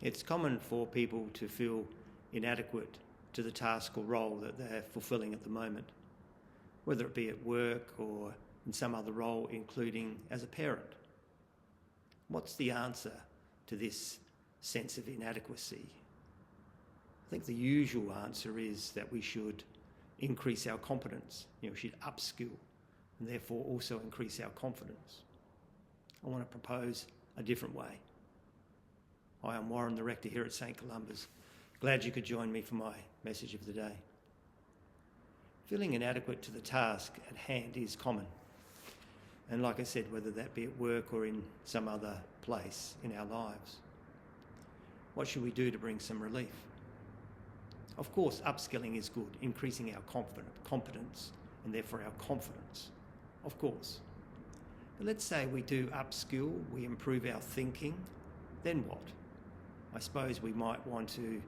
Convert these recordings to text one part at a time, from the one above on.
It's common for people to feel inadequate to the task or role that they're fulfilling at the moment, whether it be at work or in some other role, including as a parent. What's the answer to this sense of inadequacy? I think the usual answer is that we should increase our competence. We should upskill and therefore also increase our confidence. I want to propose a different way. Hi, I'm Warren, the Rector here at St Columba's. Glad you could join me for my message of the day. Feeling inadequate to the task at hand is common. And like I said, whether that be at work or in some other place in our lives. What should we do to bring some relief? Of course, upskilling is good, increasing our competence and therefore our confidence. Of course. But let's say we do upskill, we improve our thinking, then what? I suppose we might want to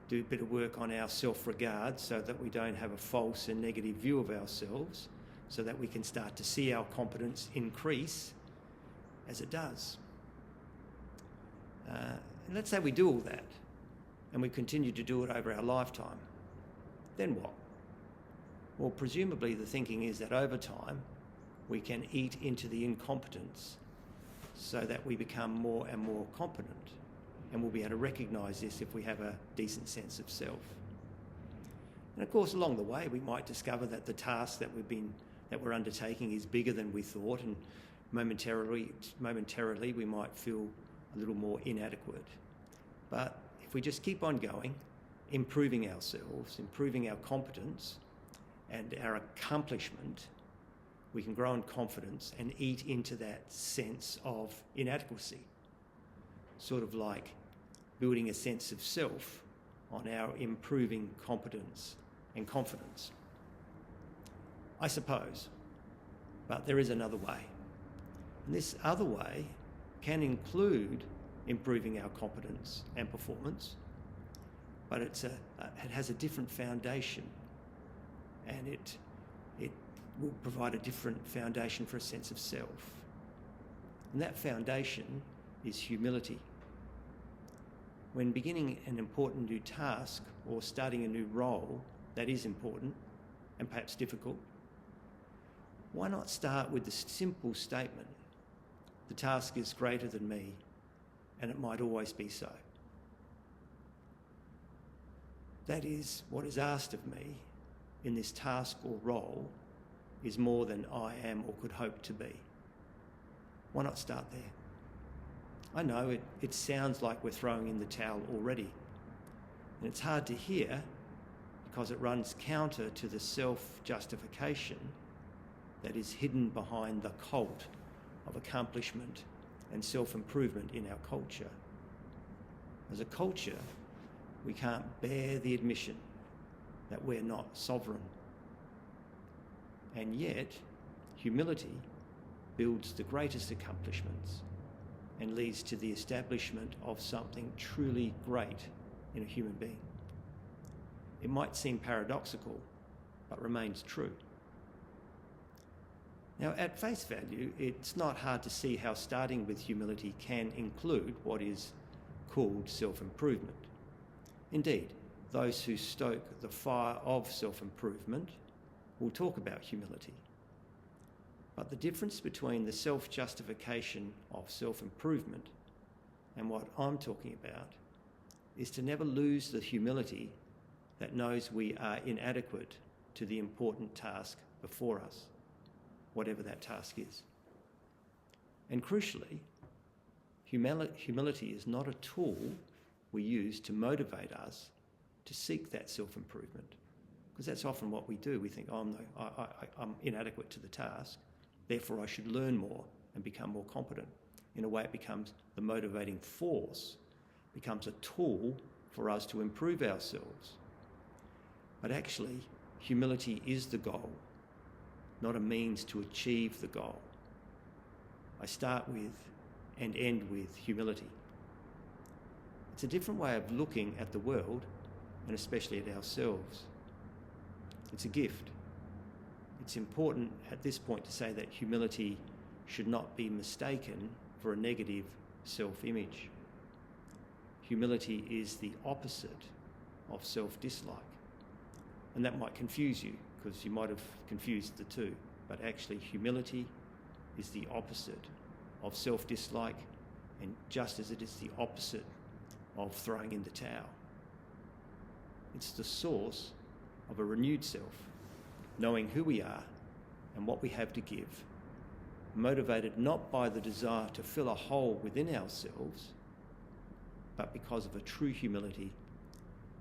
do a bit of work on our self-regard so that we don't have a false and negative view of ourselves, so that we can start to see our competence increase as it does. And let's say we do all that and we continue to do it over our lifetime. Then what? Well, presumably the thinking is that over time we can eat into the incompetence so that we become more and more competent. And we'll be able to recognise this if we have a decent sense of self. And of course, along the way, we might discover that the task that we're undertaking is bigger than we thought, and momentarily we might feel a little more inadequate. But if we just keep on going, improving ourselves, improving our competence and our accomplishment, we can grow in confidence and eat into that sense of inadequacy. Sort of like building a sense of self on our improving competence and confidence. I suppose, but there is another way. And this other way can include improving our competence and performance, but it has a different foundation, and it will provide a different foundation for a sense of self. And that foundation is humility. When beginning an important new task or starting a new role that is important and perhaps difficult, why not start with the simple statement, the task is greater than me and it might always be so. That is, what is asked of me in this task or role is more than I am or could hope to be. Why not start there? I know it sounds like we're throwing in the towel already, and it's hard to hear because it runs counter to the self-justification that is hidden behind the cult of accomplishment and self-improvement in our culture. As a culture, we can't bear the admission that we're not sovereign. And yet, humility builds the greatest accomplishments and leads to the establishment of something truly great in a human being. It might seem paradoxical, but remains true. Now, at face value, it's not hard to see how starting with humility can include what is called self-improvement. Indeed, those who stoke the fire of self-improvement will talk about humility. But the difference between the self-justification of self-improvement and what I'm talking about is to never lose the humility that knows we are inadequate to the important task before us, whatever that task is. And crucially, humility is not a tool we use to motivate us to seek that self-improvement, because that's often what we do. We think, I'm inadequate to the task, therefore I should learn more and become more competent. In a way, it becomes the motivating force, becomes a tool for us to improve ourselves. But actually, humility is the goal, not a means to achieve the goal. I start with and end with humility. It's a different way of looking at the world, and especially at ourselves. It's a gift. It's important at this point to say that humility should not be mistaken for a negative self-image. humility is the opposite of self-dislike. And that might confuse you, because you might have confused the two. But actually, humility is the opposite of self-dislike, and just as it is the opposite of throwing in the towel. It's the source of a renewed self, knowing who we are and what we have to give, motivated not by the desire to fill a hole within ourselves, but because of a true humility.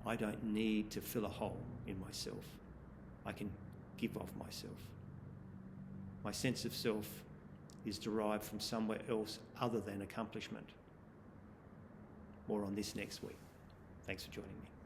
I don't need to fill a hole in myself. I can give of myself. My sense of self is derived from somewhere else other than accomplishment. More on this next week. Thanks for joining me.